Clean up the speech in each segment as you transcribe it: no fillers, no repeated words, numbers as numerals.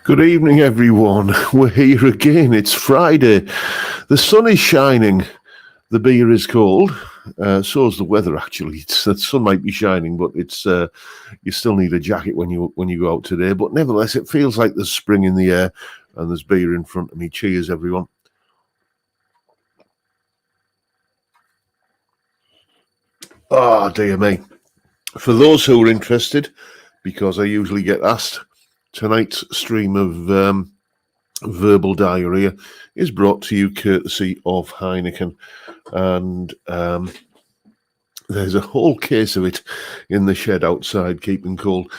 Good evening, everyone. We're here again. It's Friday. The sun is shining. The beer is cold. So is the weather. Actually, the sun might be shining, but it's you still need a jacket when you go out today. But nevertheless, it feels like there's spring in the air, and there's beer in front of me. Cheers, everyone. Oh, dear me. For those who are interested, because I usually get asked, tonight's stream of verbal diarrhea is brought to you courtesy of Heineken, and there's a whole case of it in the shed outside, keeping cold.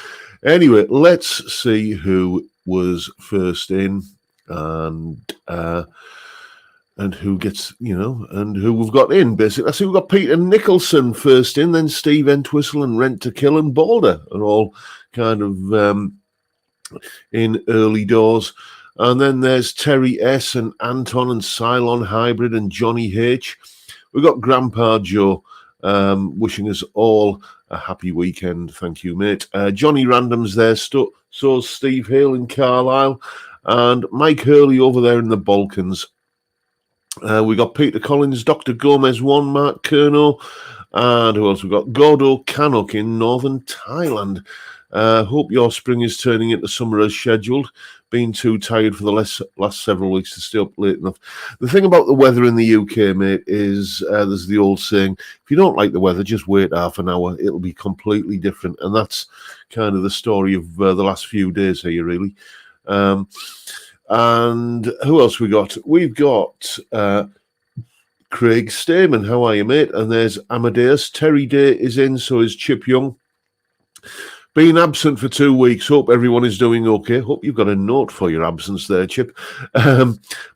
Anyway, let's see who was first in, and who gets, and who we've got in, basically. I see we've got Peter Nicholson first in, then Steve Entwistle and Rent to Kill and Boulder are all kind of in early doors. And then there's Terry S. and Anton and Cylon Hybrid and Johnny H. We've got Grandpa Joe wishing us all a happy weekend. Thank you, mate. Johnny Random's there. So's Steve Hale in Carlisle. And Mike Hurley over there in the Balkans. We got Peter Collins, Dr. Gomez 1, Mark Kerno, and who else? We've got Gordo Canuck in northern Thailand. Hope your spring is turning into summer as scheduled. Been too tired for the last several weeks to stay up late enough. The thing about the weather in the UK, mate, is there's the old saying, if you don't like the weather, just wait half an hour. It'll be completely different. And that's kind of the story of the last few days here, really. And who else we got? We've got Craig Stamen. How are you, mate? And there's Amadeus. Terry Day is in, so is Chip Young. Been absent for 2 weeks. Hope everyone is doing okay. Hope you've got a note for your absence there, Chip.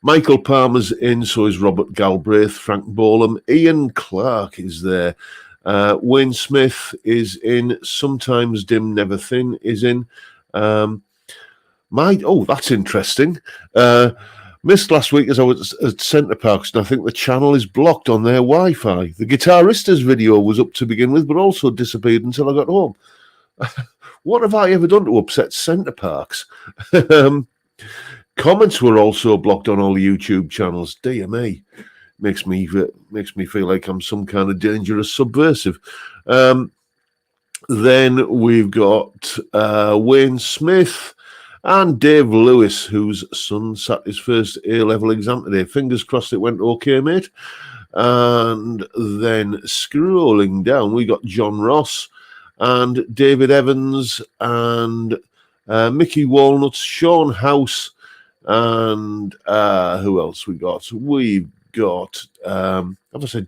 Michael Palmer's in, so is Robert Galbraith. Frank Bolam. Ian Clark is there. Wayne Smith is in. Sometimes Dim Never Thin is in. That's interesting. Missed last week as I was at Centre Parks, and I think the channel is blocked on their Wi-Fi. The Guitarista's video was up to begin with, but also disappeared until I got home. What have I ever done to upset Centre Parks? Comments were also blocked on all the YouTube channels. Dear me, makes me feel like I'm some kind of dangerous subversive. Then we've got Wayne Smith. And Dave Lewis, whose son sat his first A-level exam today. Fingers crossed it went okay, mate. And then scrolling down, we got John Ross and David Evans and Mickey Walnuts, Sean House, and who else we got? We've got, have I said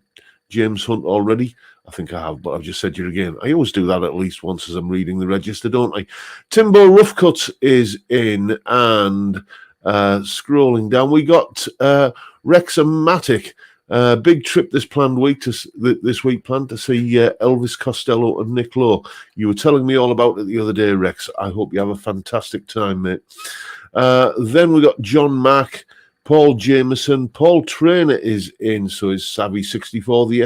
James Hunt already? I think I have, but I've just said you again. I always do that at least once as I'm reading the register, don't I? Timbo Roughcuts is in, and scrolling down, we got Rexamatic. Big trip this week to see Elvis Costello and Nick Lowe. You were telling me all about it the other day, Rex. I hope you have a fantastic time, mate. Then we got John Mack, Paul Jameson, Paul Trainer is in, so is Savvy 64, the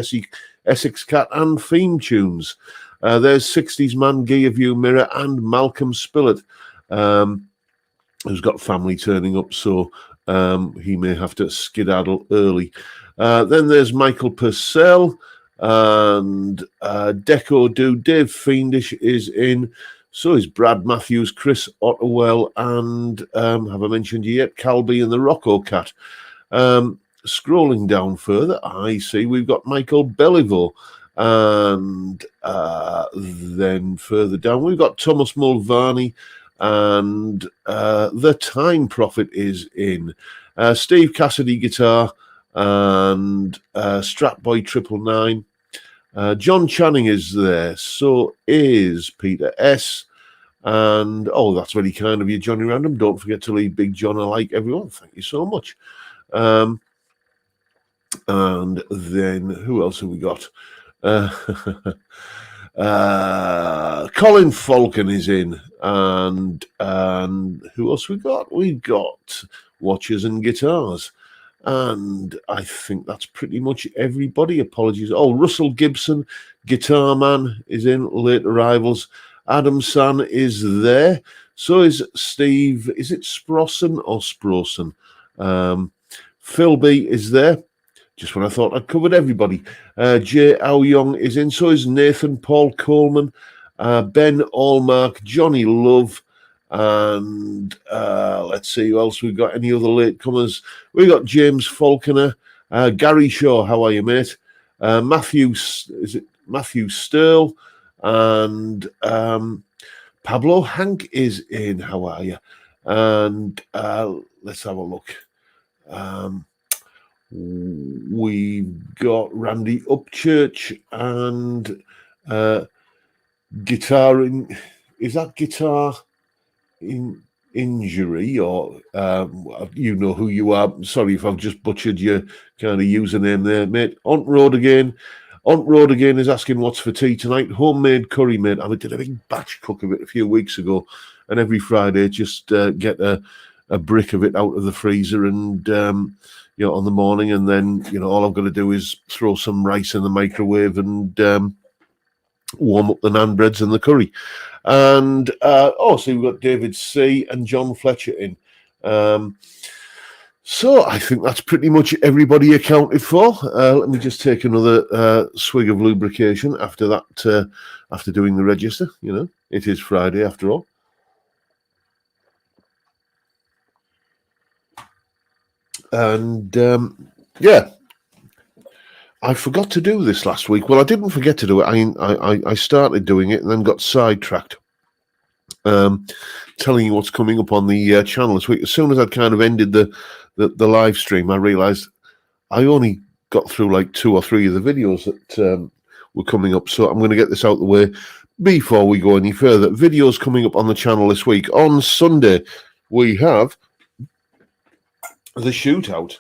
Essex Cat and theme tunes. There's 60s Man, Gear View Mirror, and Malcolm Spillett, who's got family turning up, so he may have to skedaddle early. Then there's Michael Purcell and Deco Do. Dave Fiendish is in. So is Brad Matthews, Chris Otterwell, and have I mentioned you yet? Calby and the Rocco Cat. Scrolling down further, I see we've got Michael Belliveau, and then further down we've got Thomas Mulvaney, and the Time Prophet is in. Steve Cassidy guitar, and Stratboy 999. John Channing is there, so is Peter S. And that's very kind of you, Johnny Random. Don't forget to leave Big John a like, everyone. Thank you so much. And then who else have we got? Colin Falcon is in, and who else we got? We got Watches and Guitars, and I think that's pretty much everybody. Apologies. Russell Gibson, Guitar Man, is in. Late arrivals, Adam San is there. So is Steve. Is it Sprossen or Sprossen? Phil B is there. Just when I thought I'd covered everybody. Jay Aoyong is in. So is Nathan Paul Coleman, Ben Allmark, Johnny Love, and let's see who else we've got. Any other latecomers? We've got James Falconer, Gary Shaw. How are you, mate? Matthew Stirl, and Pablo Hank is in. How are you? And let's have a look. We've got Randy Upchurch and guitar in. Is that guitar in injury, or you know who you are? Sorry if I've just butchered your kind of username there, mate. On road again. On road again is asking what's for tea tonight. Homemade curry, mate. I did a big batch cook of it a few weeks ago, and every Friday just get a brick of it out of the freezer and on the morning, and then all I've got to do is throw some rice in the microwave and warm up the naan breads and the curry. And so we've got David C and John Fletcher in. So I think that's pretty much everybody accounted for. Let me just take another swig of lubrication after that. After doing the register, it is Friday after all. And I forgot to do this last week. Well, I didn't forget to do it. I started doing it and then got sidetracked. Telling you what's coming up on the channel this week. As soon as I'd kind of ended the live stream, I realised I only got through like 2 or 3 of the videos that were coming up. So I'm going to get this out of the way before we go any further. Videos coming up on the channel this week. On Sunday, we have the shootout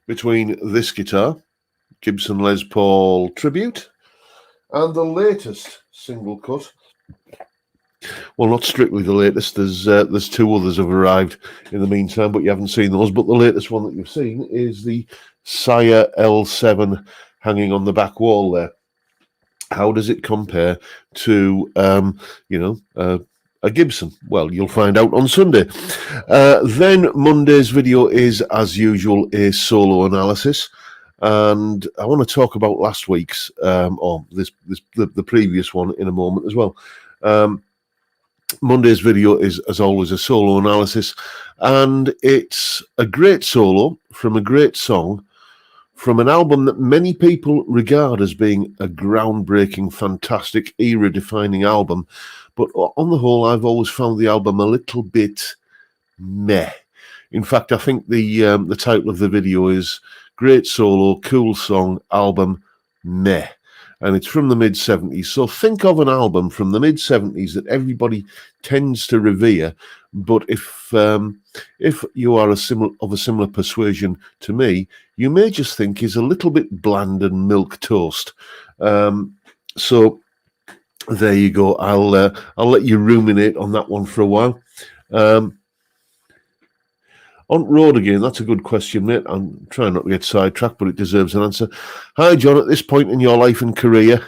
between this guitar, Gibson Les Paul Tribute, and the latest single cut. Well, not strictly the latest. There's 2 others have arrived in the meantime, but you haven't seen those. But the latest one that you've seen is the Sire L7 hanging on the back wall there. How does it compare to a Gibson? Well, you'll find out on Sunday. Then Monday's video is, as usual, a solo analysis. And I want to talk about last week's, the previous one in a moment as well. Monday's video is, as always, a solo analysis, and it's a great solo from a great song from an album that many people regard as being a groundbreaking, fantastic, era-defining album. But on the whole, I've always found the album a little bit meh. In fact, I think the title of the video is Great Solo, Cool Song, Album, Meh. And it's from the mid-70s. So think of an album from the mid-70s that everybody tends to revere. But if you are of a similar persuasion to me, you may just think is a little bit bland and milk toast. So there you go. I'll let you ruminate on that one for a while. On road again, that's a good question, mate. I'm trying not to get sidetracked, but it deserves an answer. Hi, John. At this point in your life and career,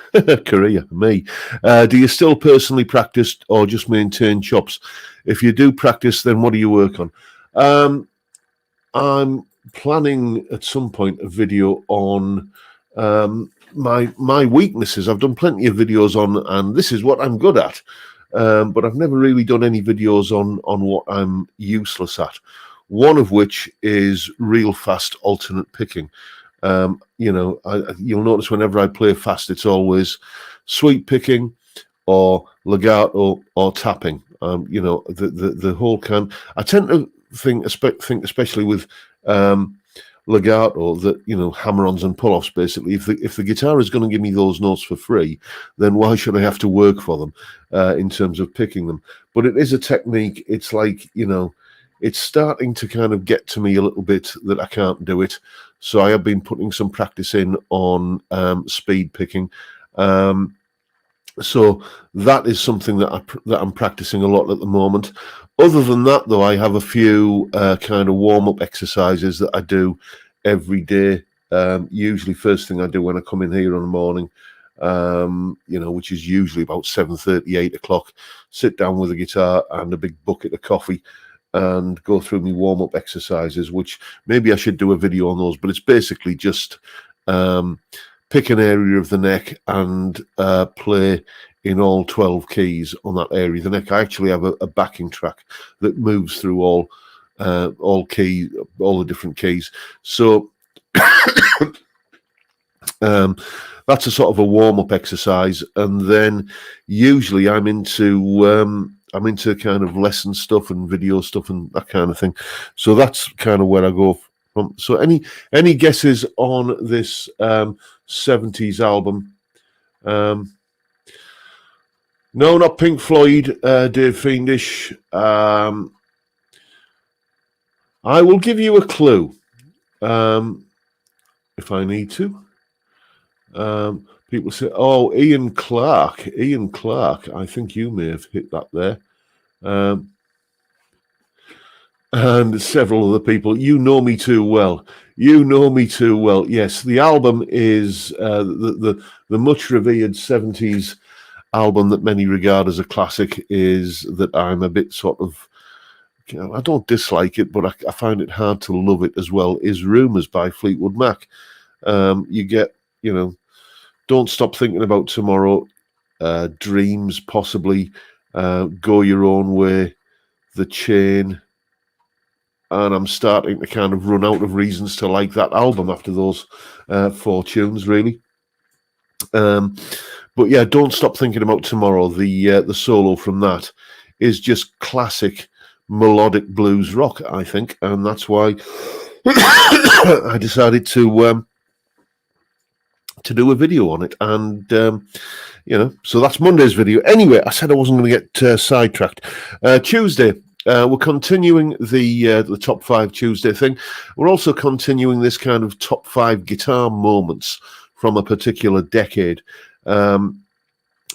me, do you still personally practice or just maintain chops? If you do practice, then what do you work on? I'm planning at some point a video on my weaknesses. I've done plenty of videos on, and this is what I'm good at. But I've never really done any videos on what I'm useless at. One of which is real fast alternate picking. You'll notice whenever I play fast, it's always sweep picking or legato or tapping. The whole can. I tend to think especially with legato that hammer-ons and pull-offs. Basically, if the guitar is going to give me those notes for free, then why should I have to work for them in terms of picking them? But it is a technique. It's like it's starting to kind of get to me a little bit that I can't do it. So I have been putting some practice in on speed picking. So that is something that I'm practicing a lot at the moment. Other than that, though, I have a few kind of warm-up exercises that I do every day. Usually first thing I do when I come in here in the morning. which is usually about 7:30, 8 o'clock. Sit down with a guitar and a big bucket of coffee and go through my warm-up exercises, which maybe I should do a video on those, but it's basically just pick an area of the neck and play in all 12 keys on that area of the neck. I actually have a backing track that moves through all the different keys. So that's a sort of a warm-up exercise, and then usually I'm into kind of lesson stuff and video stuff and that kind of thing. So that's kind of where I go from. So any guesses on this 70s album? No, not Pink Floyd, Dave Fiendish. I will give you a clue if I need to. People say, "Oh, Ian Clark." I think you may have hit that there. And several other people. You know me too well. Yes, the album is the much revered 70s album that many regard as a classic. Is that I'm a bit sort of, I don't dislike it, but I find it hard to love it as well. Is Rumours by Fleetwood Mac. You get, Don't Stop Thinking About Tomorrow, Dreams, possibly, Go Your Own Way, The Chain, and I'm starting to kind of run out of reasons to like that album after those 4 tunes, really. But yeah, Don't Stop Thinking About Tomorrow, the solo from that is just classic melodic blues rock, I think, and that's why I decided to do a video on it. And so that's Monday's video. Anyway, I said I wasn't going to get sidetracked. Tuesday, we're continuing the top 5 Tuesday thing. We're also continuing this kind of top 5 guitar moments from a particular decade.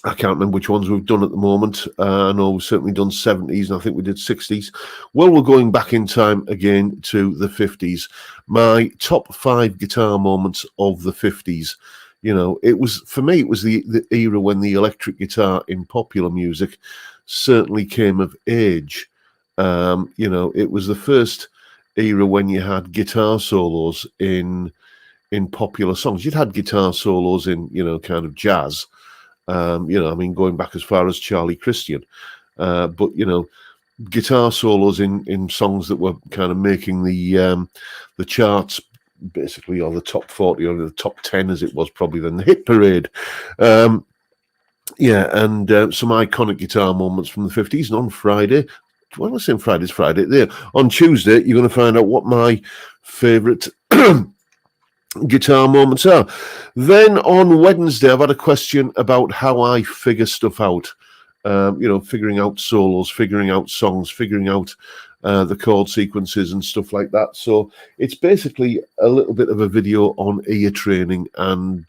I can't remember which ones we've done at the moment. I know we've certainly done 70s, and I think we did 60s. Well, we're going back in time again to the 50s. My top 5 guitar moments of the 50s. It was, for me, it was the era when the electric guitar in popular music certainly came of age. It was the first era when you had guitar solos in popular songs. You'd had guitar solos in, kind of jazz. Going back as far as Charlie Christian, but guitar solos in songs that were kind of making the charts, basically, or the top 40 or the top 10 as it was probably then, the hit parade. And some iconic guitar moments from the 50s. And on Friday, when I say Friday, it's Friday. There on Tuesday, you're going to find out what my favourite guitar moments are. Then on Wednesday, I've had a question about how I figure stuff out. Figuring out solos, figuring out songs, figuring out the chord sequences and stuff like that. So it's basically a little bit of a video on ear training and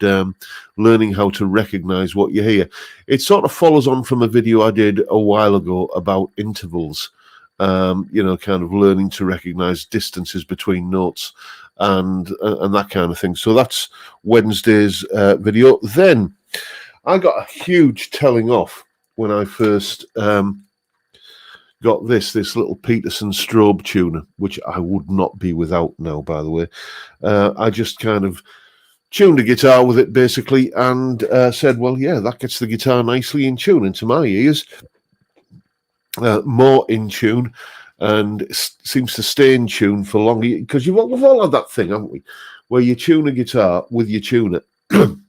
learning how to recognize what you hear. It sort of follows on from a video I did a while ago about intervals, kind of learning to recognize distances between notes and that kind of thing. So that's Wednesday's video. Then I got a huge telling off when I first got this little Peterson strobe tuner, which I would not be without now, by the way. I just kind of tuned a guitar with it, basically, and said, well, yeah, that gets the guitar nicely in tune into my ears. More in tune, and seems to stay in tune for longer, because we've all had that thing, haven't we, where you tune a guitar with your tuner, and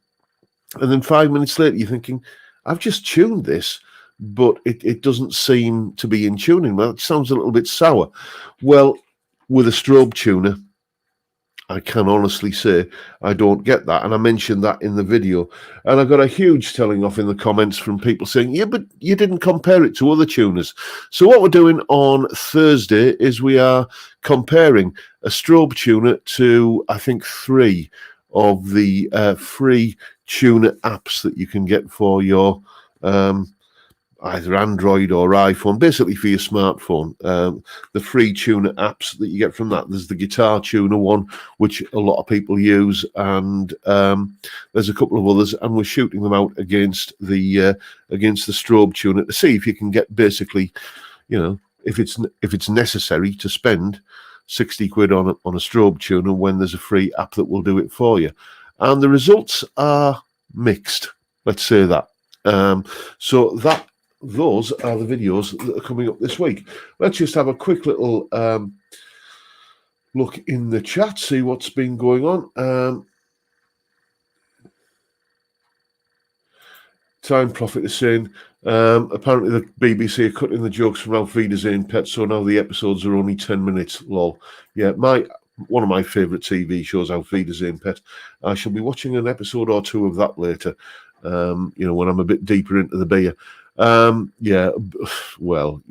then 5 minutes later you're thinking, I've just tuned this, but it doesn't seem to be in tuning. Well, it sounds a little bit sour. Well, with a strobe tuner, I can honestly say I don't get that. And I mentioned that in the video. And I got a huge telling off in the comments from people saying, yeah, but you didn't compare it to other tuners. So what we're doing on Thursday is we are comparing a strobe tuner to, I think, 3 of the free tuner apps that you can get for your either Android or iPhone, basically for your smartphone. The free tuner apps that you get from that. There's the Guitar Tuner one, which a lot of people use, and there's a couple of others, and we're shooting them out against the strobe tuner to see if you can get basically, if it's necessary to spend 60 quid on a strobe tuner when there's a free app that will do it for you. And the results are mixed, let's say that. So those are the videos that are coming up this week. Let's just have a quick little look in the chat, see what's been going on. Time Prophet is saying, apparently the BBC are cutting the jokes from Auf Wiedersehen Pet, so now the episodes are only 10 minutes, lol. Yeah, one of my favourite TV shows, Auf Wiedersehen Pet. I shall be watching an episode or two of that later, when I'm a bit deeper into the beer. Yeah, well,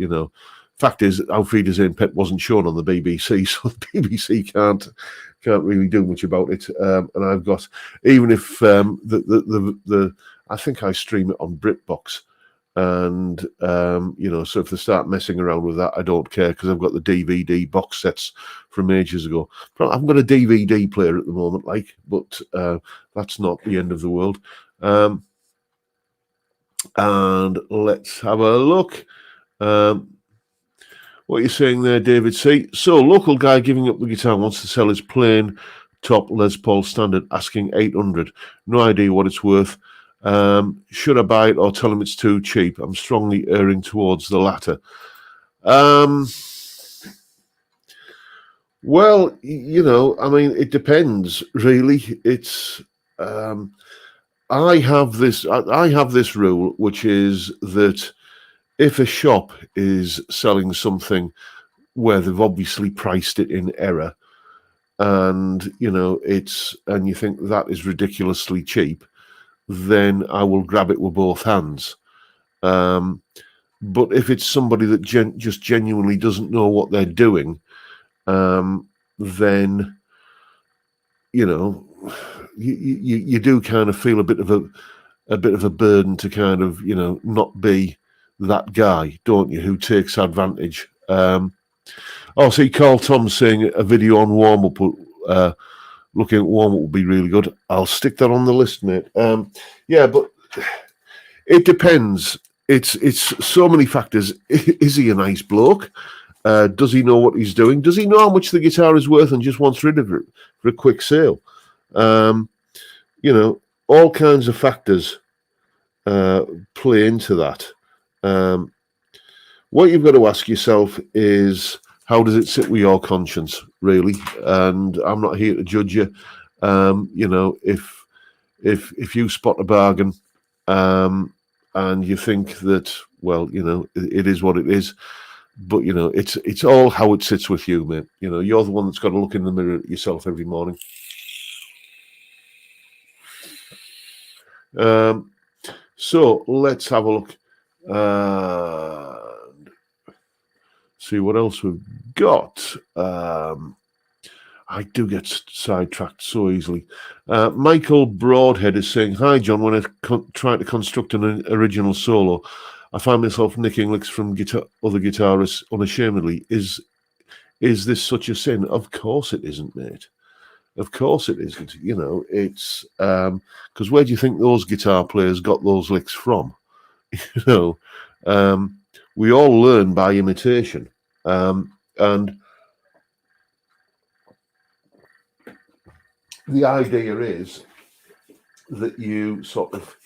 fact is, Auf Wiedersehen Pet wasn't shown on the BBC, so the BBC can't really do much about it. And I've got, even if I think I stream it on BritBox, and so if they start messing around with that, I don't care, because I've got the DVD box sets from ages ago. I've got a DVD player at the moment, but that's not the end of the world. And let's have a look. What you're saying there, David C. So, local guy giving up the guitar wants to sell his plain top Les Paul standard, asking 800. No idea what it's worth. Should I buy it or tell him it's too cheap? I'm strongly erring towards the latter. Well, it depends, really. It's I have this rule, which is that if a shop is selling something where they've obviously priced it in error, and and you think that is ridiculously cheap, then I will grab it with both hands. But if it's somebody that just genuinely doesn't know what they're doing, then you do kind of feel a bit of a burden to kind of not be that guy, don't you, who takes advantage. See, Carl Tom saying a video on warm-up, looking at warm-up would be really good. I'll stick that on the list, mate. Yeah, but it depends. It's so many factors. Is he a nice bloke? Does he know what he's doing? Does he know how much the guitar is worth and just wants rid of it for a quick sale? All kinds of factors play into that. What you've got to ask yourself is, how does it sit with your conscience, really? And I'm not here to judge you. If you spot a bargain, and you think that, well, it is what it is, but it's all how it sits with you, mate. You're the one that's got to look in the mirror at yourself every morning. So let's have a look and see what else we've got. I do get sidetracked so easily. Michael Broadhead is saying, "Hi, John. When I try to construct an original solo, I find myself nicking licks from other guitarists unashamedly. Is this such a sin?" Of course it isn't, mate. Of course it isn't. It's because where do you think those guitar players got those licks from? We all learn by imitation, and the idea is that you sort of.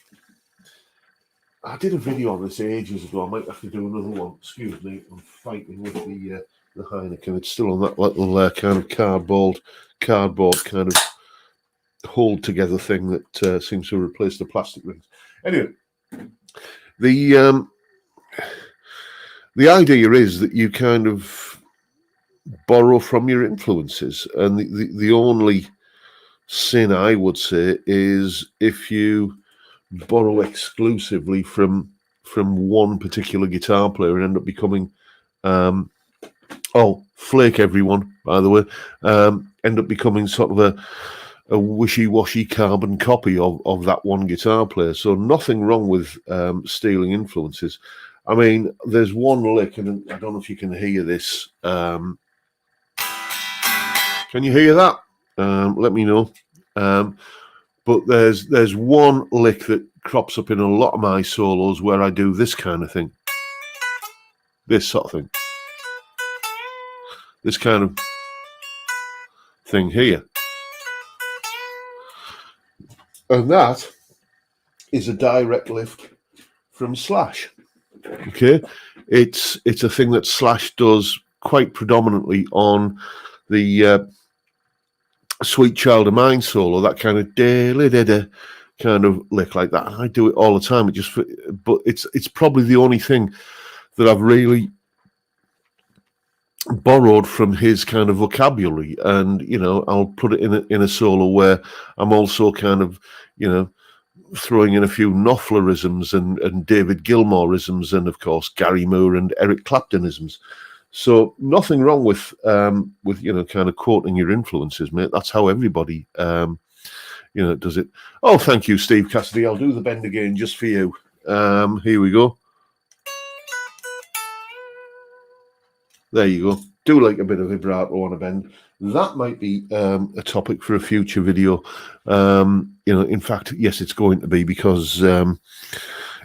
I did a video on this ages ago. I might have to do another one. Excuse me, I'm fighting with the Heineken. It's still on that little kind of cardboard kind of hold together thing that seems to replace the plastic rings. Anyway, the idea is that you kind of borrow from your influences, and the only sin, I would say, is if you borrow exclusively from one particular guitar player and end up becoming flake everyone, by the way, end up becoming sort of a wishy-washy carbon copy of that one guitar player. So nothing wrong with stealing influences. I mean, there's one lick, and I don't know if you can hear this. Can you hear that? Let me know. But there's one lick that crops up in a lot of my solos where I do this kind of thing. This sort of thing. This kind of thing here. And that is a direct lift from Slash. Okay, it's a thing that Slash does quite predominantly on the Sweet Child of Mine solo, that kind of da-da-da-da kind of lick like that. I do it all the time. But it's probably the only thing that I've really borrowed from his kind of vocabulary, and I'll put it in a solo where I'm also kind of throwing in a few Knopflerisms and David Gilmoureisms, and of course Gary Moore and Eric Claptonisms. So nothing wrong with kind of quoting your influences, mate. That's how everybody does it. Oh, thank you, Steve Cassidy. I'll do the bend again just for you. Here we go. There you go. Do like a bit of vibrato on a bend. That might be a topic for a future video. In fact, yes, it's going to be, because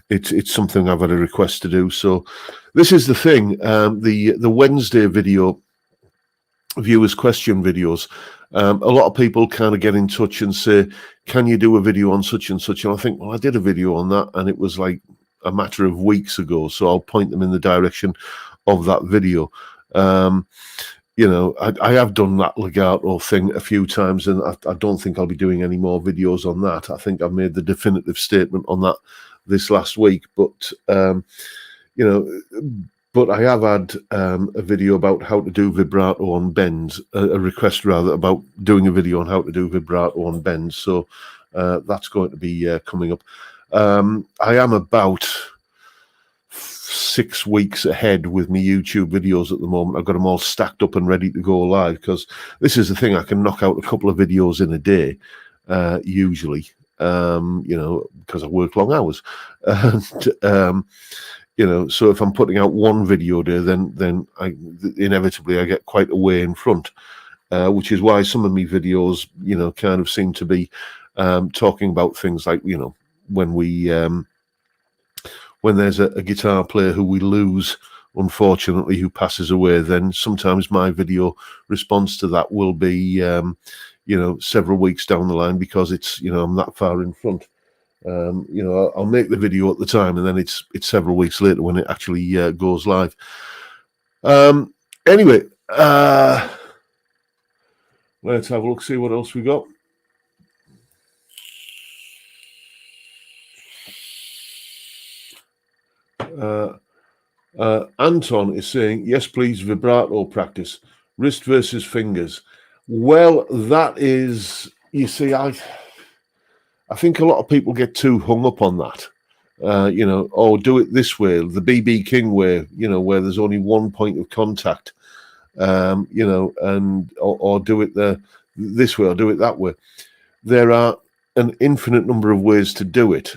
it's something I've had a request to do. So this is the thing. The Wednesday video, viewers' question videos, a lot of people kind of get in touch and say, can you do a video on such and such? And I think, well, I did a video on that, and it was like a matter of weeks ago. So I'll point them in the direction of that video. I have done that legato thing a few times, and I don't think I'll be doing any more videos on that. I think I've made the definitive statement on that this last week. But but I have had a video about how to do vibrato on bends, a request rather about doing a video on how to do vibrato on bends. So that's going to be coming up. I am about 6 weeks ahead with my YouTube videos at the moment. I've got them all stacked up and ready to go live, because this is the thing, I can knock out a couple of videos in a day, usually, because I work long hours. And, so if I'm putting out one video a day, then inevitably I get quite a way in front, which is why some of my videos, kind of seem to be talking about things like, when there's a guitar player who we lose, unfortunately, who passes away, then sometimes my video response to that will be, several weeks down the line, because it's, I'm that far in front. I'll make the video at the time, and then it's several weeks later when it actually goes live. Anyway, let's have a look, see what else we got. Anton is saying, yes, please, vibrato practice, wrist versus fingers. Well, that is, you see, I think a lot of people get too hung up on that. Do it this way, the BB King way, where there's only one point of contact, or do it this way, or do it that way. There are an infinite number of ways to do it.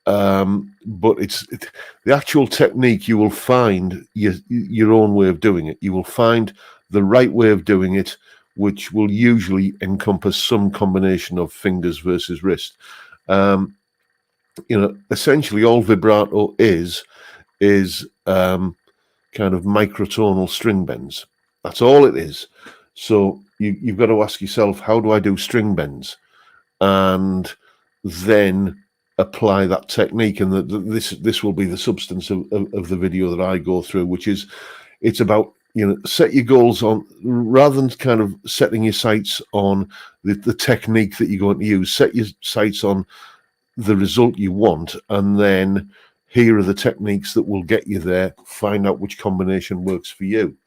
But the actual technique, you will find your own way of doing it. You will find the right way of doing it, which will usually encompass some combination of fingers versus wrist. Essentially all vibrato is kind of microtonal string bends. That's all it is. So you've got to ask yourself, how do I do string bends? And then apply that technique, and this will be the substance of the video that I go through, which is, it's about, set your goals on, rather than kind of setting your sights on the technique that you're going to use, set your sights on the result you want, and then here are the techniques that will get you there. Find out which combination works for you.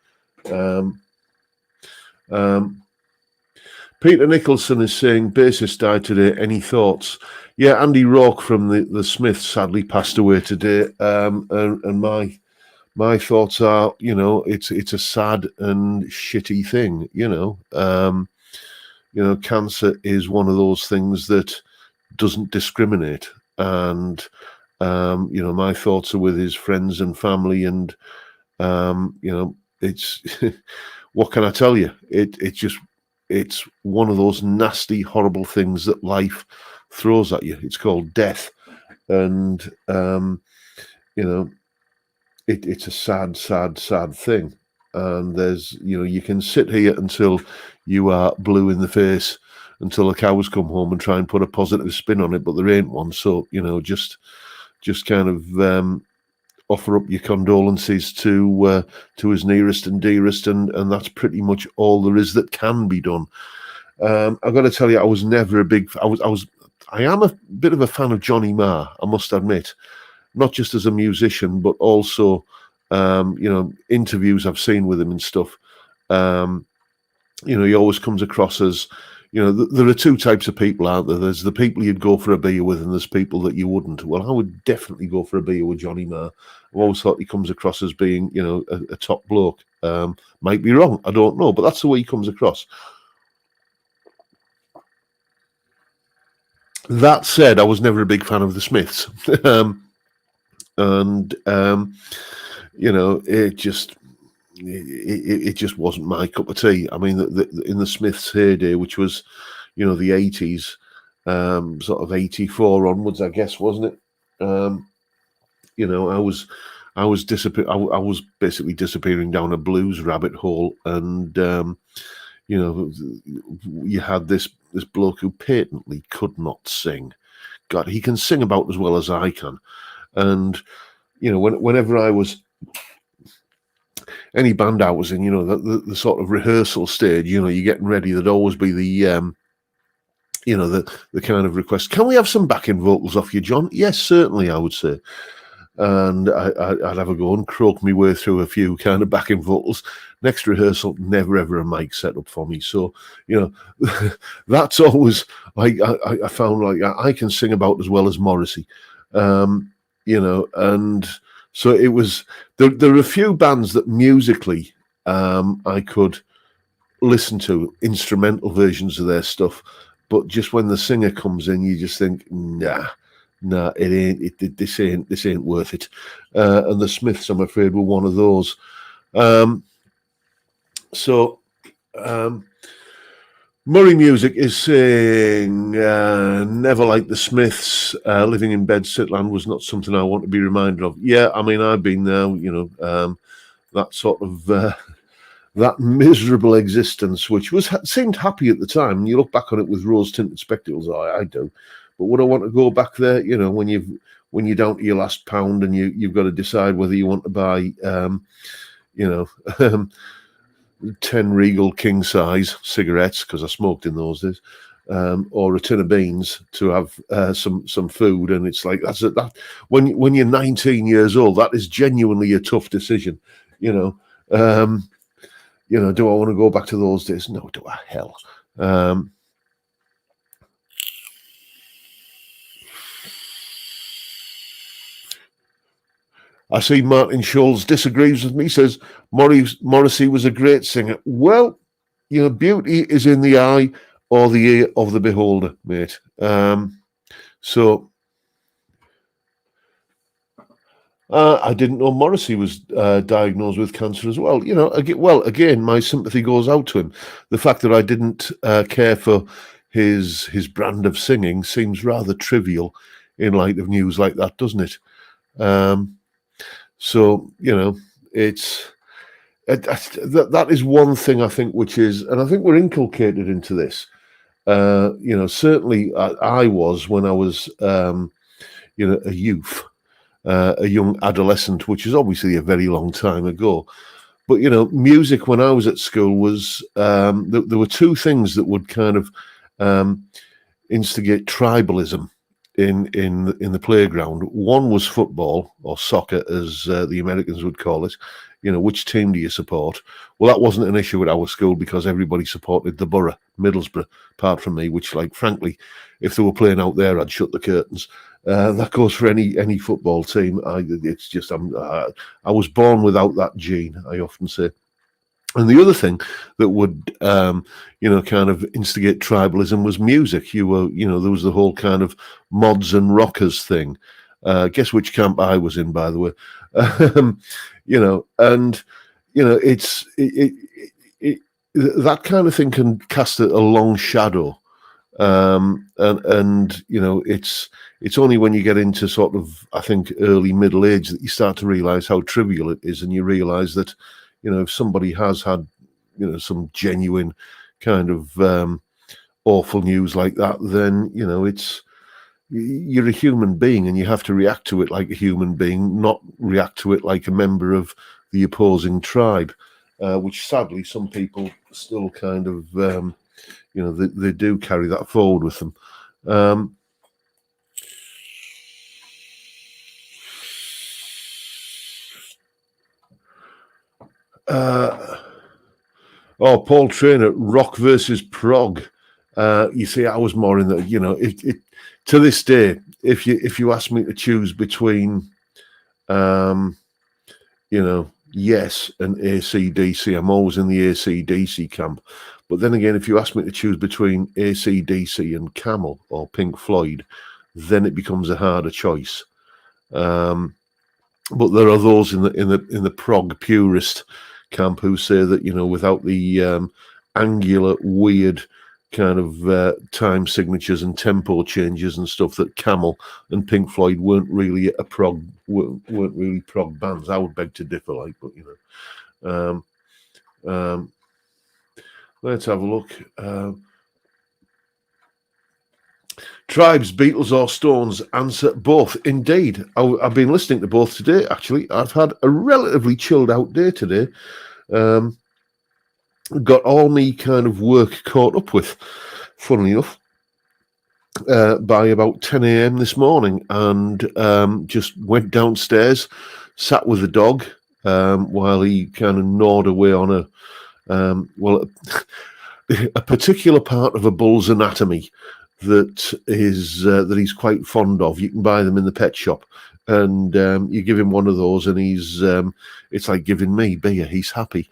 Peter Nicholson is saying, bassist died today. Any thoughts? Yeah, Andy Rourke from the Smiths sadly passed away today. And my thoughts are, it's a sad and shitty thing. Cancer is one of those things that doesn't discriminate, and My thoughts are with his friends and family, and it's what can I tell you? It's one of those nasty, horrible things that life throws at you. It's called death, and it's a sad, sad, sad thing. And there's, you can sit here until you are blue in the face, until the cows come home and try and put a positive spin on it, but there ain't one. So, just kind of offer up your condolences to his nearest and dearest, and that's pretty much all there is that can be done. I've got to tell you, I was never a big. I am a bit of a fan of Johnny Marr, I must admit, not just as a musician, but also, interviews I've seen with him and stuff. He always comes across as, there are two types of people, aren't there? There's the people you'd go for a beer with, and there's people that you wouldn't. Well, I would definitely go for a beer with Johnny Marr. I've always thought he comes across as being, a top bloke. Might be wrong, I don't know, but that's the way he comes across. That said, I was never a big fan of the Smiths. It just wasn't my cup of tea. I mean, in the Smiths' heyday, which was, the 80s, sort of 84 onwards, I guess, wasn't it? I was basically disappearing down a blues rabbit hole, and you had this bloke who patently could not sing. God, he can sing about as well as I can, and whenever I was any band I was in, the sort of rehearsal stage, you're getting ready, there'd always be the kind of request, can we have some backing vocals off you, John? Yes, certainly, I would say. And I'd have a go and croak my way through a few kind of backing vocals. Next rehearsal, never ever a mic set up for me. So, that's always, I found like I can sing about as well as Morrissey, and so it was, there are a few bands that musically I could listen to instrumental versions of their stuff, but just when the singer comes in, you just think, nah, it ain't. This ain't worth it. And the Smiths, I'm afraid, were one of those. Murray Music is saying, never like the Smiths. Living in Bed-Sitland was not something I want to be reminded of. Yeah, I mean, I've been there, that sort of that miserable existence, which seemed happy at the time. And you look back on it with rose-tinted spectacles, I do. But would I want to go back there? When you're down to your last pound and you've got to decide whether you want to buy, 10 Regal king size cigarettes, because I smoked in those days, or a tin of beans to have some food, and it's like that when you're 19 years old, that is genuinely a tough decision. Do I want to go back to those days? No, do I? Hell. I see Martin Scholes disagrees with me, says Morrissey was a great singer. Well, beauty is in the eye or the ear of the beholder, mate. So I didn't know Morrissey was diagnosed with cancer as well. Again, my sympathy goes out to him. The fact that I didn't care for his brand of singing seems rather trivial in light of news like that, doesn't it? So, it's that is one thing I think, which is, and I think we're inculcated into this. Certainly I was when I was, a youth, a young adolescent, which is obviously a very long time ago. But, music when I was at school was, there were two things that would kind of instigate tribalism in the playground. One was football, or soccer as the Americans would call it. Which team do you support? Well, that wasn't an issue at our school because everybody supported the borough, Middlesbrough, apart from me, which, like, frankly, if they were playing out there, I'd shut the curtains. That goes for any football team. I was born without that gene, I often say. And the other thing that would, kind of instigate tribalism was music. There was the whole kind of mods and rockers thing. Guess which camp I was in, by the way. And it, that kind of thing can cast a long shadow. And it's only when you get into sort of, I think, early middle age that you start to realize how trivial it is, and you realize that, if somebody has had, some genuine kind of awful news like that, then you're a human being, and you have to react to it like a human being, not react to it like a member of the opposing tribe, which sadly some people still kind of they do carry that forward with them. Paul Trainer, rock versus prog. You see, I was more in the, to this day, if you ask me to choose between, Yes and AC/DC, I'm always in the AC/DC camp. But then again, if you ask me to choose between AC/DC and Camel or Pink Floyd, then it becomes a harder choice. But there are those in the prog purist camp who say that without the angular, weird kind of time signatures and tempo changes and stuff, that Camel and Pink Floyd weren't really prog bands. I would beg to differ, let's have a look. Tribes, Beatles or Stones? Answer, both. Indeed. I've been listening to both today, actually. I've had a relatively chilled out day today. Got all me kind of work caught up with, funnily enough, by about 10 a.m. this morning, and just went downstairs, sat with the dog while he kind of gnawed away on a particular part of a bull's anatomy that he's quite fond of. You can buy them in the pet shop, and you give him one of those, and he's it's like giving me beer. He's happy.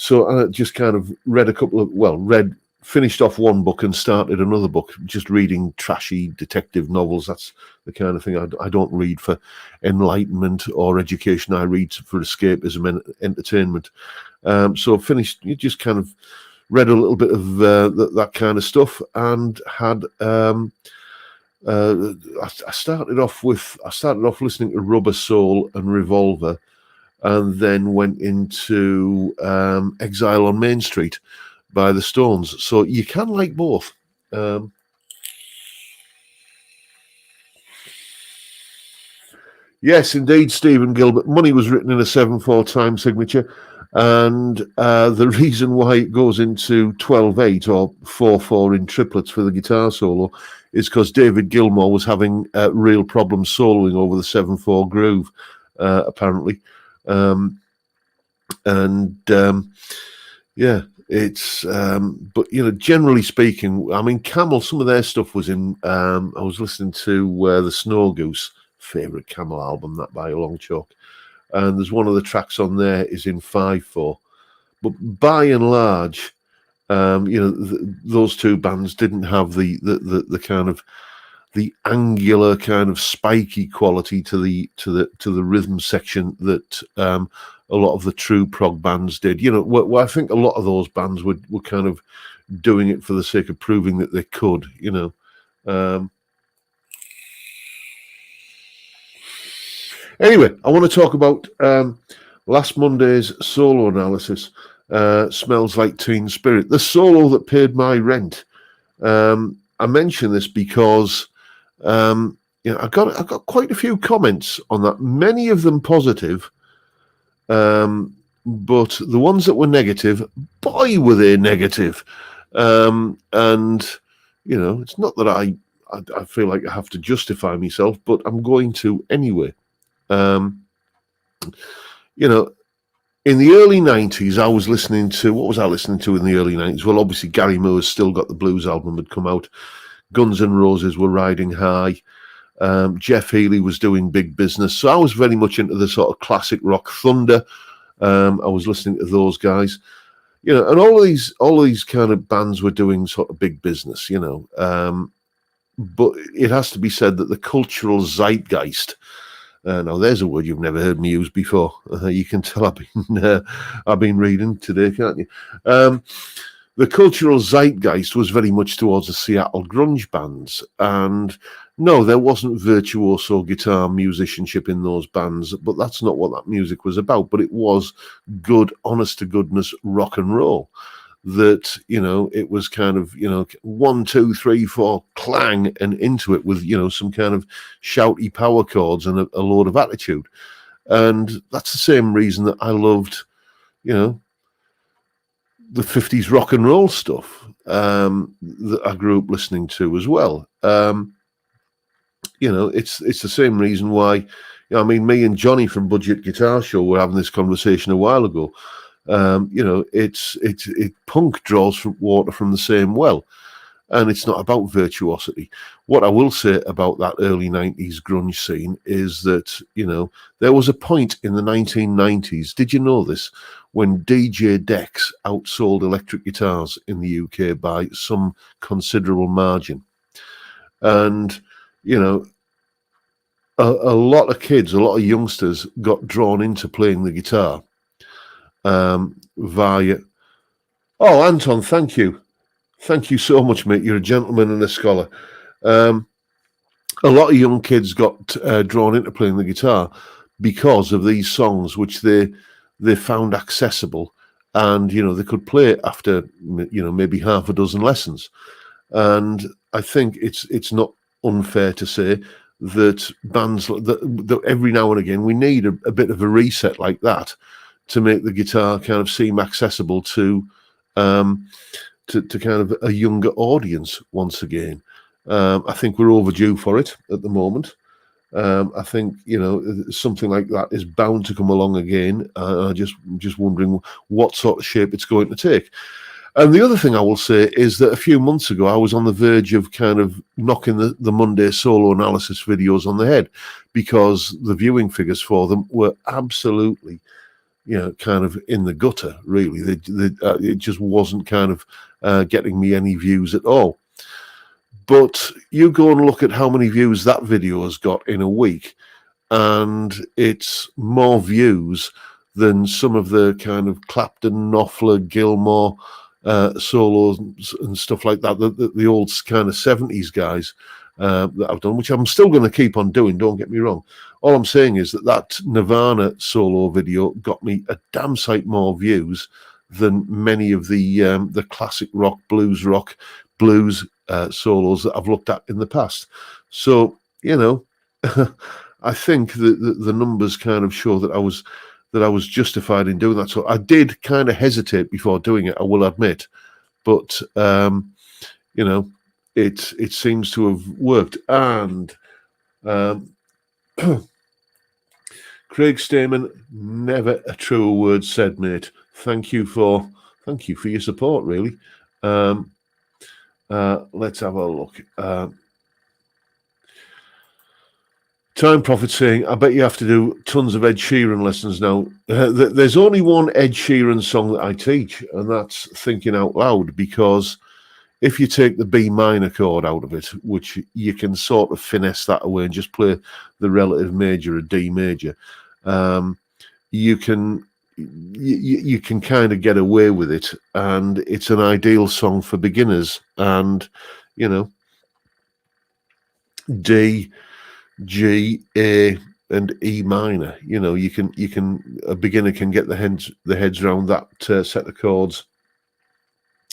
So I just kind of finished off one book and started another book, just reading trashy detective novels. That's the kind of thing I don't read for enlightenment or education. I read for escapism and entertainment. So finished, you just kind of read a little bit of that kind of stuff, and had I started off listening to Rubber Soul and Revolver, and then went into Exile on Main Street by the Stones. So you can like both. Yes, indeed, Stephen Gilbert. Money was written in a 7/4 time signature, and the reason why it goes into 12/8 or 4/4 in triplets for the guitar solo is because David Gilmour was having real problems soloing over the 7/4 groove, apparently. It's but generally speaking, I mean, Camel, some of their stuff was in. I was listening to the Snow Goose, favorite Camel album, that by a long chalk, and there's one of the tracks on there is in 5/4. But by and large, those two bands didn't have the kind of the angular kind of spiky quality to the rhythm section that a lot of the true prog bands did. I think a lot of those bands were kind of doing it for the sake of proving that they could. Anyway, I want to talk about last Monday's solo analysis. Smells Like Teen Spirit, the solo that paid my rent. I mention this because I got quite a few comments on that, many of them positive, but the ones that were negative, boy, were they negative. And it's not that I feel like I have to justify myself, but I'm going to anyway. In the early 90s, I was listening to, what was I listening to in the early 90s? Well, obviously, Gary Moore's Still Got the Blues album had come out. Guns N' Roses were riding high. Jeff Healey was doing Big Business. So I was very much into the sort of classic rock. Thunder. I was listening to those guys. And all of these kind of bands were doing sort of big business, but it has to be said that the cultural zeitgeist. Now, there's a word you've never heard me use before. You can tell I've been reading today, can't you? The cultural zeitgeist was very much towards the Seattle grunge bands, and no, there wasn't virtuoso guitar musicianship in those bands, but that's not what that music was about. But it was good, honest to goodness rock and roll. That, it was kind of, 1, 2, 3, 4, clang, and into it with, some kind of shouty power chords and a load of attitude. And that's the same reason that I loved, the 50s rock and roll stuff that I grew up listening to as well. It's the same reason why, me and Johnny from Budget Guitar Show were having this conversation a while ago. Punk draws from water from the same well, and it's not about virtuosity. What I will say about that early 90s grunge scene is that, there was a point in the 1990s, did you know this, when DJ decks outsold electric guitars in the UK by some considerable margin. And, a lot of kids, a lot of youngsters got drawn into playing the guitar via... Oh, Anton, thank you. Thank you so much, mate. You're a gentleman and a scholar. A lot of young kids got drawn into playing the guitar because of these songs, which they found accessible, and they could play after maybe half a dozen lessons. And I think it's not unfair to say that bands that every now and again we need a bit of a reset like that to make the guitar kind of seem accessible to kind of a younger audience once again. I think we're overdue for it at the moment. I think something like that is bound to come along again. I'm just wondering what sort of shape it's going to take. And the other thing I will say is that a few months ago I was on the verge of kind of knocking the Monday solo analysis videos on the head, because the viewing figures for them were absolutely kind of in the gutter, really. It just wasn't kind of getting me any views at all. But you go and look at how many views that video has got in a week, and it's more views than some of the kind of Clapton, Knopfler, Gilmore solos and stuff like that, the old kind of 70s guys that I've done, which I'm still going to keep on doing, don't get me wrong. All I'm saying is that Nirvana solo video got me a damn sight more views than many of the classic rock, blues solos that I've looked at in the past. So, I think that the numbers kind of show that I was justified in doing that. So I did kind of hesitate before doing it, I will admit, but it seems to have worked. And Craig Stamen, never a truer word said, mate. Thank you for your support, really. Let's have a look. Time Prophet saying, I bet you have to do tons of Ed Sheeran lessons now. There's only one Ed Sheeran song that I teach, and that's Thinking Out Loud, because if you take the B minor chord out of it, which you can sort of finesse that away and just play the relative major, a D major, you can kind of get away with it, and it's an ideal song for beginners. And D, G, A, and E minor. A beginner can get the heads around that set of chords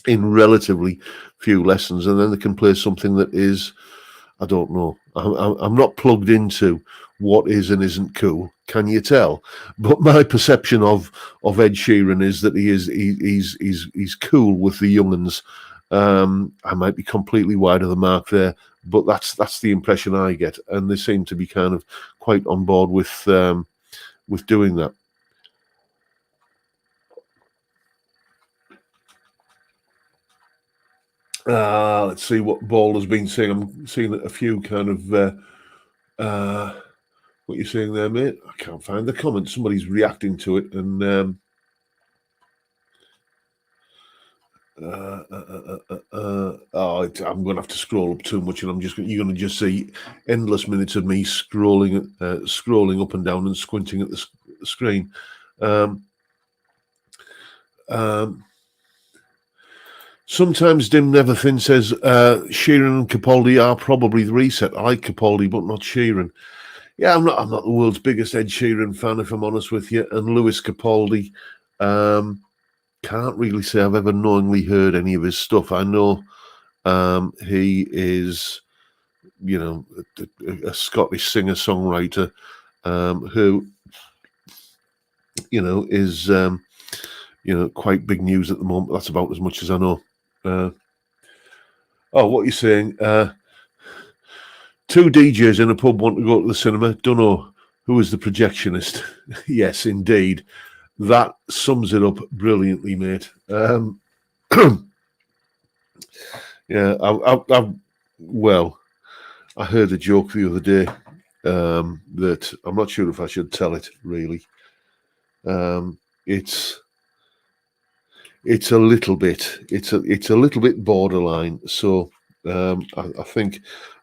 in relatively few lessons, and then they can play something that is, I don't know. I'm not plugged into what is and isn't cool. Can you tell? But my perception of Ed Sheeran is that he's cool with the young'uns. I might be completely wide of the mark there, but that's the impression I get, and they seem to be kind of quite on board with doing that. Let's see what Ball has been saying. I'm seeing a few kind of what you're saying there, mate. I can't find the comment. Somebody's reacting to it, and I'm going to have to scroll up too much, and you're going to just see endless minutes of me scrolling up and down and squinting at the screen. Sometimes Dim Neverthin says Sheeran and Capaldi are probably the reset. I like Capaldi, but not Sheeran. Yeah, I'm not the world's biggest Ed Sheeran fan, if I'm honest with you. And Lewis Capaldi, can't really say I've ever knowingly heard any of his stuff. I know he is, a Scottish singer-songwriter who, is, quite big news at the moment. That's about as much as I know. What you're saying? Two DJs in a pub want to go to the cinema. Don't know who is the projectionist. Yes, indeed. That sums it up brilliantly, mate. Yeah, I heard a joke the other day that I'm not sure if I should tell it, really. It's a little bit borderline. So I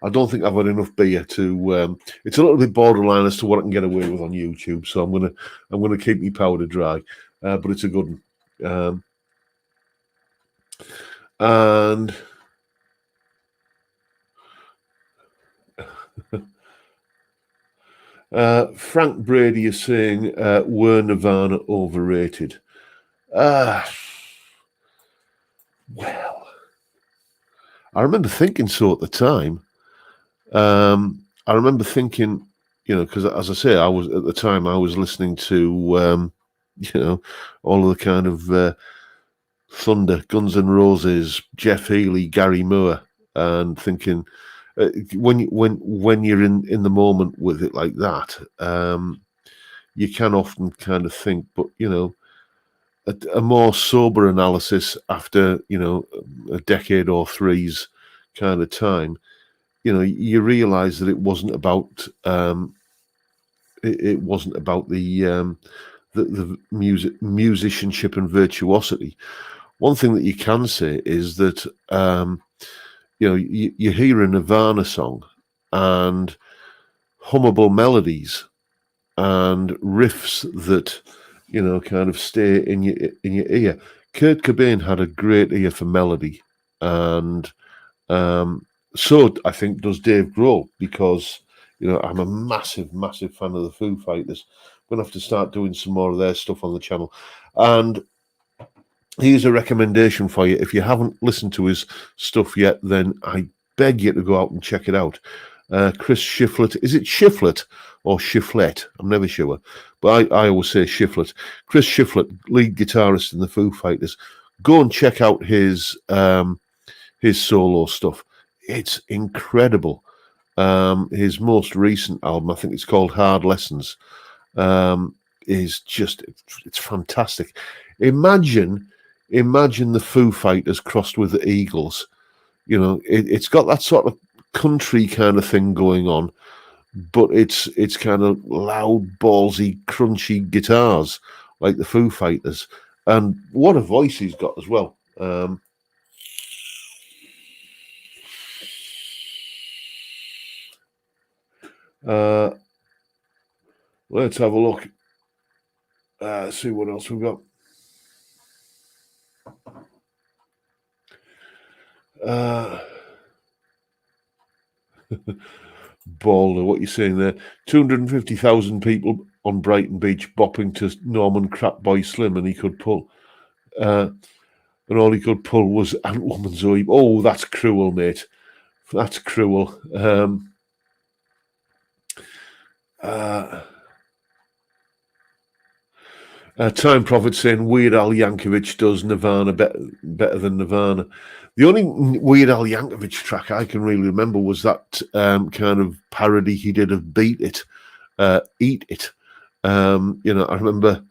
don't think I've had enough beer to. It's a little bit borderline as to what I can get away with on YouTube. So I'm gonna keep my powder dry, but it's a good one. And Frank Brady is saying, were Nirvana overrated? Well, I remember thinking so at the time. I remember thinking, because as I say, I was listening to, all of the kind of Thunder, Guns N' Roses, Jeff Healey, Gary Moore, and thinking, when you're in the moment with it like that, you can often kind of think, but a more sober analysis after a decade or three's kind of time, you realise that it wasn't about the musicianship and virtuosity. One thing that you can say is that you hear a Nirvana song and hummable melodies and riffs that kind of stay in your ear. Kurt Cobain had a great ear for melody, and so I think does Dave Grohl, because I'm a massive fan of the Foo Fighters. I'm gonna have to start doing some more of their stuff on the channel. And here's a recommendation for you. If you haven't listened to his stuff yet, then I beg you to go out and check it out. Chris Shiflett. Is it Shiflett or Shiflett? I'm never sure. But I always say Shiflett. Chris Shiflett, lead guitarist in the Foo Fighters. Go and check out his solo stuff. It's incredible. His most recent album, I think it's called Hard Lessons, is just, it's fantastic. Imagine the Foo Fighters crossed with the Eagles. It's got that sort of country kind of thing going on, but it's kind of loud, ballsy, crunchy guitars like the Foo Fighters. And what a voice he's got as well. Let's have a look. See what else we've got. Balder, what you're saying there? 250,000 people on Brighton Beach bopping to Norman Crapboy Slim, and he could pull. And all he could pull was Ant Woman Zoe. Oh, that's cruel, mate. That's cruel. Time Prophet saying Weird Al Yankovic does Nirvana better than Nirvana. The only Weird Al Yankovic track I can really remember was that kind of parody he did of Beat It, Eat It. I remember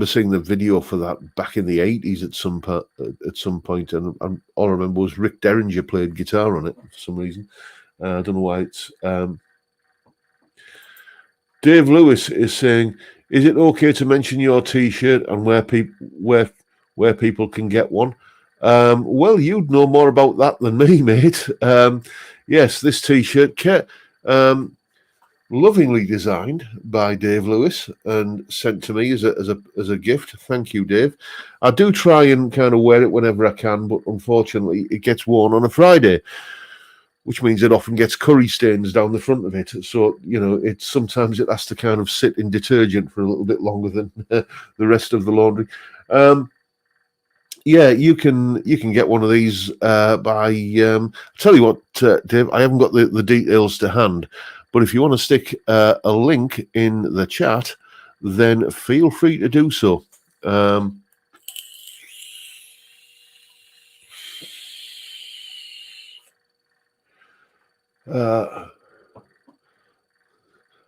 seeing the video for that back in the 80s at some point, and all I remember was Rick Derringer played guitar on it for some reason. I don't know why it's. Dave Lewis is saying, is it okay to mention your T-shirt and where where people can get one. Well, you'd know more about that than me, mate. Yes, this T-shirt, lovingly designed by Dave Lewis and sent to me as a gift. Thank you, Dave. I do try and kind of wear it whenever I can, but unfortunately, it gets worn on a Friday, which means it often gets curry stains down the front of it. So, sometimes it has to kind of sit in detergent for a little bit longer than the rest of the laundry. Yeah, you can get one of these by. Tell you what, Dave, I haven't got the details to hand, but if you want to stick a link in the chat, then feel free to do so.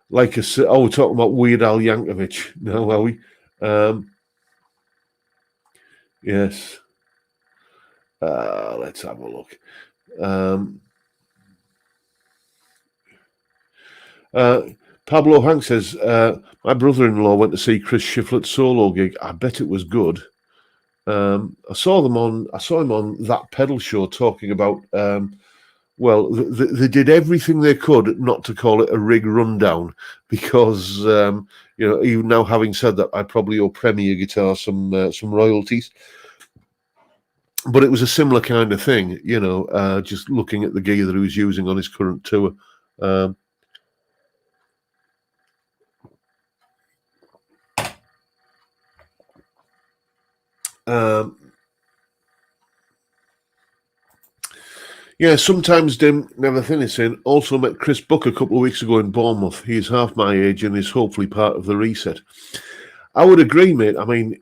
Like we're talking about Weird Al Yankovic now, are we? Yes. Let's have a look. Pablo Hank says, my brother-in-law went to see Chris Shiflett's solo gig. I bet it was good. I saw him on That Pedal Show talking about, well, they did everything they could not to call it a rig rundown because, even now having said that, I probably owe Premier Guitar some royalties. But it was a similar kind of thing, just looking at the gear that he was using on his current tour. Yeah, sometimes Dim never finishing. Also met Chris Buck a couple of weeks ago in Bournemouth. He's half my age and is hopefully part of the reset. I would agree, mate. I mean,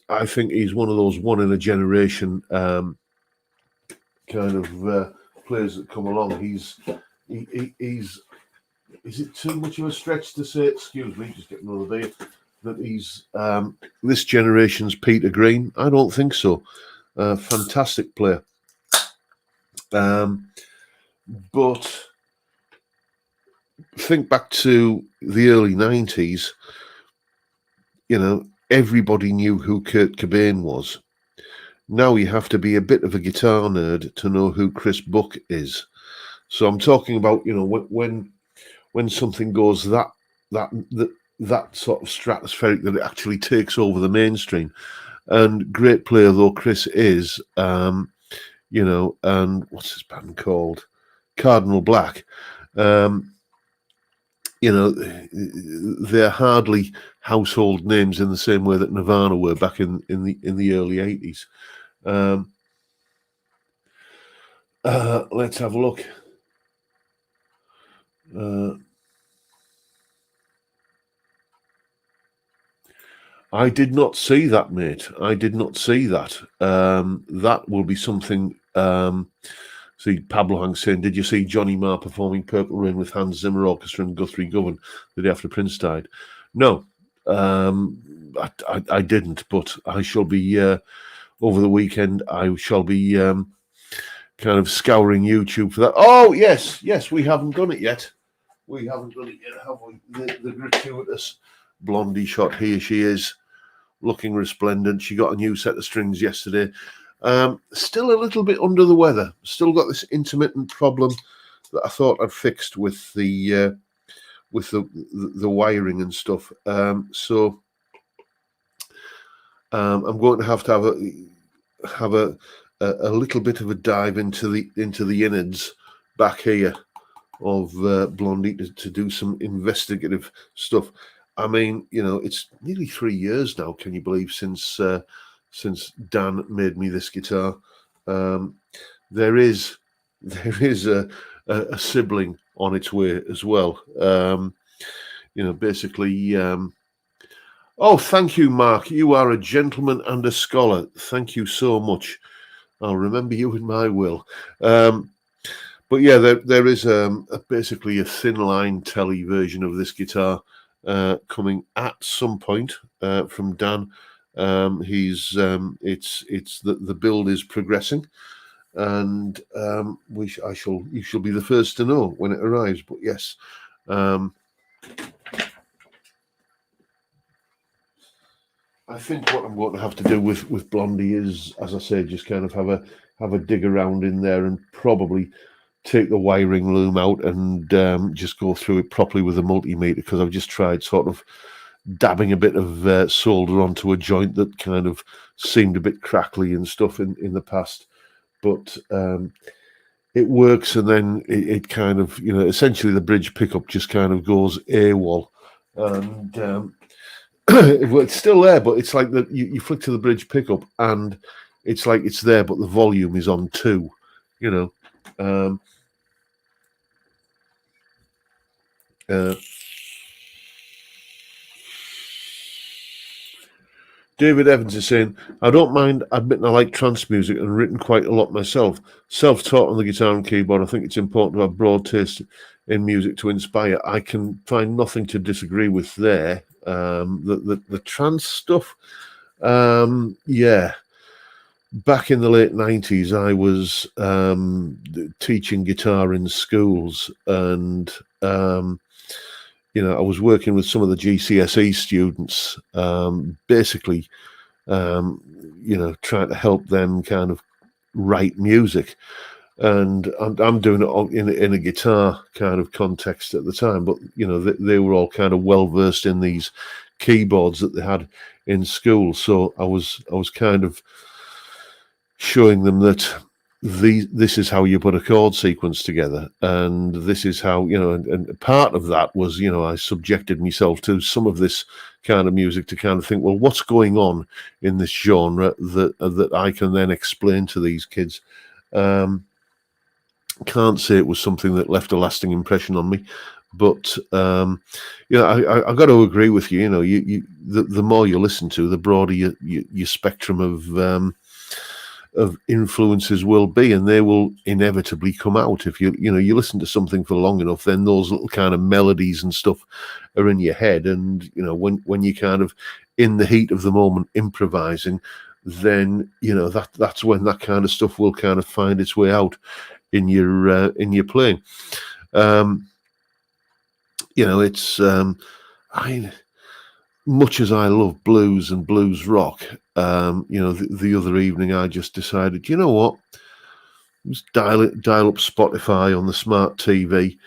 I think he's one of those one in a generation kind of players that come along. He's is it too much of a stretch to say, excuse me, just getting another beer, that he's this generation's Peter Green? I don't think so. Fantastic player. But think back to the early 90s, everybody knew who Kurt Cobain was. Now you have to be a bit of a guitar nerd to know who Chris Buck is. So I'm talking about, when something goes that sort of stratospheric that it actually takes over the mainstream. And great player though Chris is, and what's his band called? Cardinal Black. They're hardly household names in the same way that Nirvana were back in the early 80s. Let's have a look. I did not see that, mate. I did not see that. That will be something. See, Pablo Hank saying, did you see Johnny Marr performing Purple Rain with Hans Zimmer Orchestra and Guthrie Govan the day after Prince died? No, I didn't, but I shall be, over the weekend, I shall be kind of scouring YouTube for that. Oh, yes, we haven't done it yet. We haven't done it yet, have we? The gratuitous blondie shot, here she is, looking resplendent. She got a new set of strings yesterday. Still a little bit under the weather. Still got this intermittent problem that I thought I'd fixed with the wiring and stuff. So I'm going to have a little bit of a dive into the innards back here of Blondie to do some investigative stuff. I mean, it's nearly 3 years now. Can you believe since Dan made me this guitar? There is a sibling on its way as well. Basically. Oh, thank you, Mark. You are a gentleman and a scholar. Thank you so much. I'll remember you in my will. But yeah, there is basically a thin line telly version of this guitar coming at some point from Dan. You build is progressing, and you shall be the first to know when it arrives. But yes. I think what I'm going to have to do with Blondie is, as I say, just kind of have a dig around in there and probably take the wiring loom out and just go through it properly with a multimeter, because I've just tried sort of dabbing a bit of solder onto a joint that kind of seemed a bit crackly and stuff in the past, but it works. And then it kind of, essentially the bridge pickup just kind of goes AWOL, and it's still there, but it's like that you flick to the bridge pickup and it's like it's there, but the volume is on 2, David Evans is saying, I don't mind admitting I like trance music and written quite a lot myself. Self-taught on the guitar and keyboard, I think it's important to have broad taste in music to inspire. I can find nothing to disagree with there. The trance stuff, yeah. Back in the late 90s, I was teaching guitar in schools, and I was working with some of the GCSE students, basically, trying to help them kind of write music. And I'm doing it in a guitar kind of context at the time, but they were all kind of well versed in these keyboards that they had in school. So I was kind of showing them that this is how you put a chord sequence together, and this is how, and part of that was, I subjected myself to some of this kind of music to kind of think, well, what's going on in this genre that I can then explain to these kids. Can't say it was something that left a lasting impression on me, but I got to agree with you. The more you listen to, the broader your spectrum of influences will be, and they will inevitably come out. If you listen to something for long enough, then those little kind of melodies and stuff are in your head, and when you kind of in the heat of the moment improvising, then that's when that kind of stuff will kind of find its way out in your playing. It's much as I love blues and blues rock, the other evening I just decided, you know what, just dial up Spotify on the smart TV,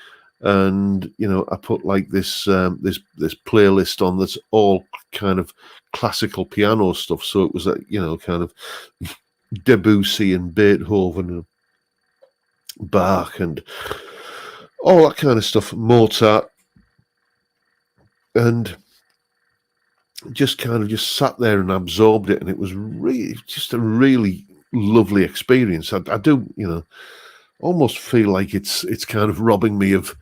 and I put like this playlist on that's all kind of classical piano stuff. So it was kind of Debussy and Beethoven and Bach and all that kind of stuff, Mozart, and just kind of just sat there and absorbed it, and it was really just a really lovely experience. I do, almost feel like it's kind of robbing me of,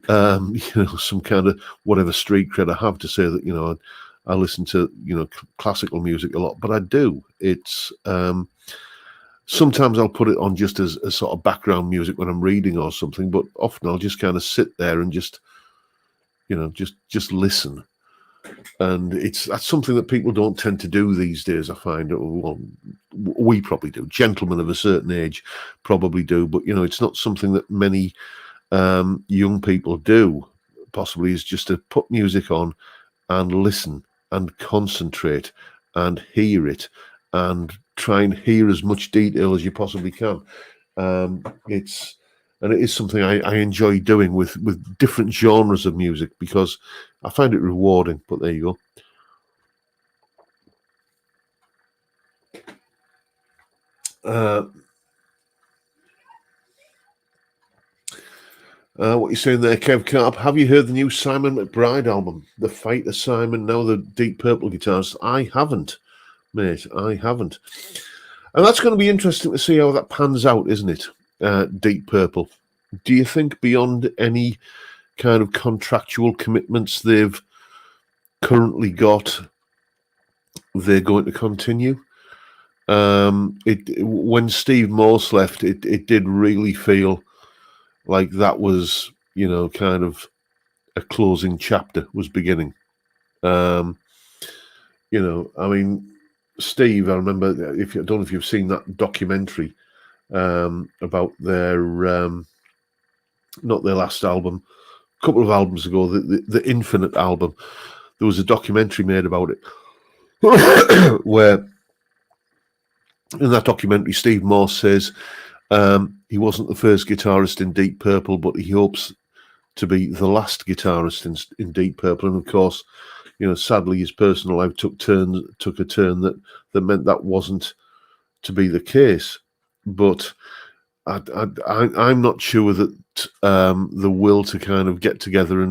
some kind of whatever street cred I have to say that, I listen to, classical music a lot, but I do. It's sometimes I'll put it on just as a sort of background music when I'm reading or something, but often I'll just kind of sit there and just listen. And that's something that people don't tend to do these days, I find. Well, we probably do. Gentlemen of a certain age probably do, but it's not something that many young people do. Possibly is just to put music on and listen and concentrate and hear it and try and hear as much detail as you possibly can. It is something I enjoy doing with different genres of music, because I find it rewarding. But there you go. What you're saying there, Kev Carp? Have you heard the new Simon McBride album, The Fight of Simon? Now the Deep Purple guitars. I haven't, mate. I haven't. And that's going to be interesting to see how that pans out, isn't it? Deep Purple. Do you think beyond any kind of contractual commitments they've currently got, they're going to continue? When Steve Morse left, it did really feel like that was, kind of a closing chapter was beginning. I mean, Steve, I remember, I don't know if you've seen that documentary about their, not their last album, a couple of albums ago, the Infinite album. There was a documentary made about it. where in that documentary, Steve Morse says he wasn't the first guitarist in Deep Purple, but he hopes to be the last guitarist in Deep Purple. And of course, sadly, his personal life took a turn that meant that wasn't to be the case. But I'm not sure that the will to kind of get together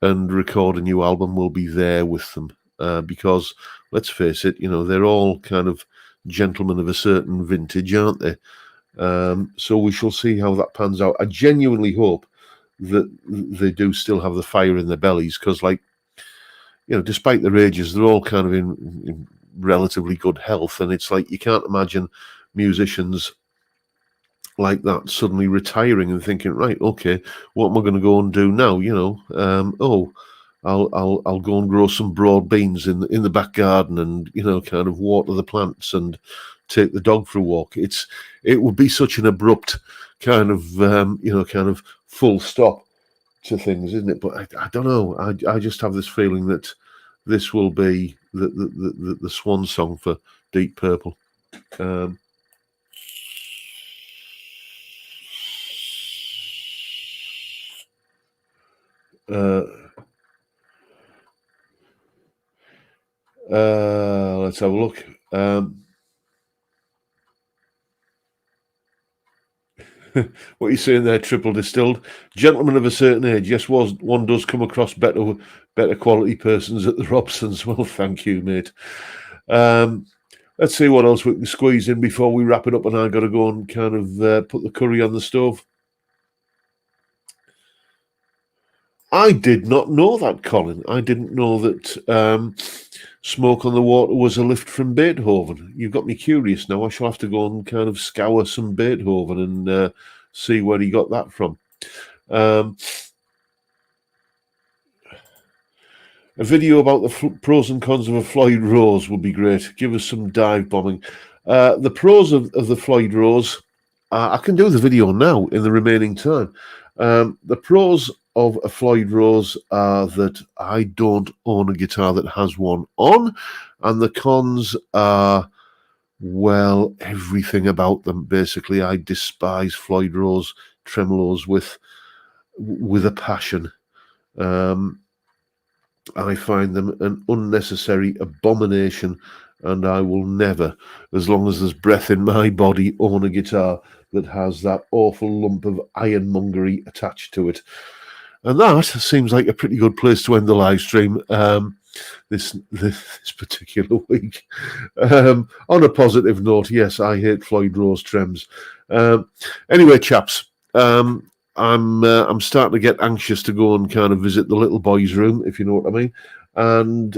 and record a new album will be there with them, because let's face it, they're all kind of gentlemen of a certain vintage, aren't they? So we shall see how that pans out. I genuinely hope that they do still have the fire in their bellies, because, despite their ages, they're all kind of in relatively good health, and it's like you can't imagine musicians like that suddenly retiring and thinking, right, okay, what am I going to go and do now? I'll go and grow some broad beans in the back garden and kind of water the plants and take the dog for a walk. It would be such an abrupt kind of full stop to things, isn't it? But I don't know. I just have this feeling that this will be the swan song for Deep Purple. Let's have a look. What are you saying there, Triple Distilled? Gentlemen of a certain age. Yes, one does come across better quality persons at the Robsons. Well, thank you, mate. Let's see what else we can squeeze in before we wrap it up, and I've got to go and kind of put the curry on the stove. I did not know that, Colin. I didn't know that Smoke on the Water was a lift from Beethoven. You've got me curious now. I shall have to go and kind of scour some Beethoven and see where he got that from. A video about the pros and cons of a Floyd Rose would be great. Give us some dive bombing. The pros of the Floyd Rose, I can do the video now in the remaining time. The pros of a Floyd Rose are that I don't own a guitar that has one on, and the cons are, well, everything about them. Basically, I despise Floyd Rose tremolos with a passion. I find them an unnecessary abomination, and I will never, as long as there's breath in my body, own a guitar that has that awful lump of ironmongery attached to it. And that seems like a pretty good place to end the live stream this particular week. On a positive note, yes, I hate Floyd Rose trems. Anyway, chaps, I'm starting to get anxious to go and kind of visit the little boy's room, if you know what I mean. And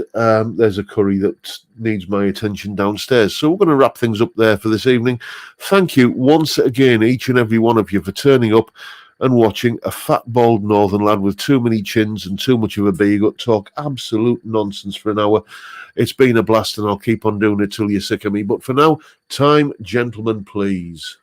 there's a curry that needs my attention downstairs. So we're going to wrap things up there for this evening. Thank you once again, each and every one of you, for turning up and watching a fat, bald northern lad with too many chins and too much of a beer gut talk absolute nonsense for an hour. It's been a blast, and I'll keep on doing it till you're sick of me. But for now, time, gentlemen, please.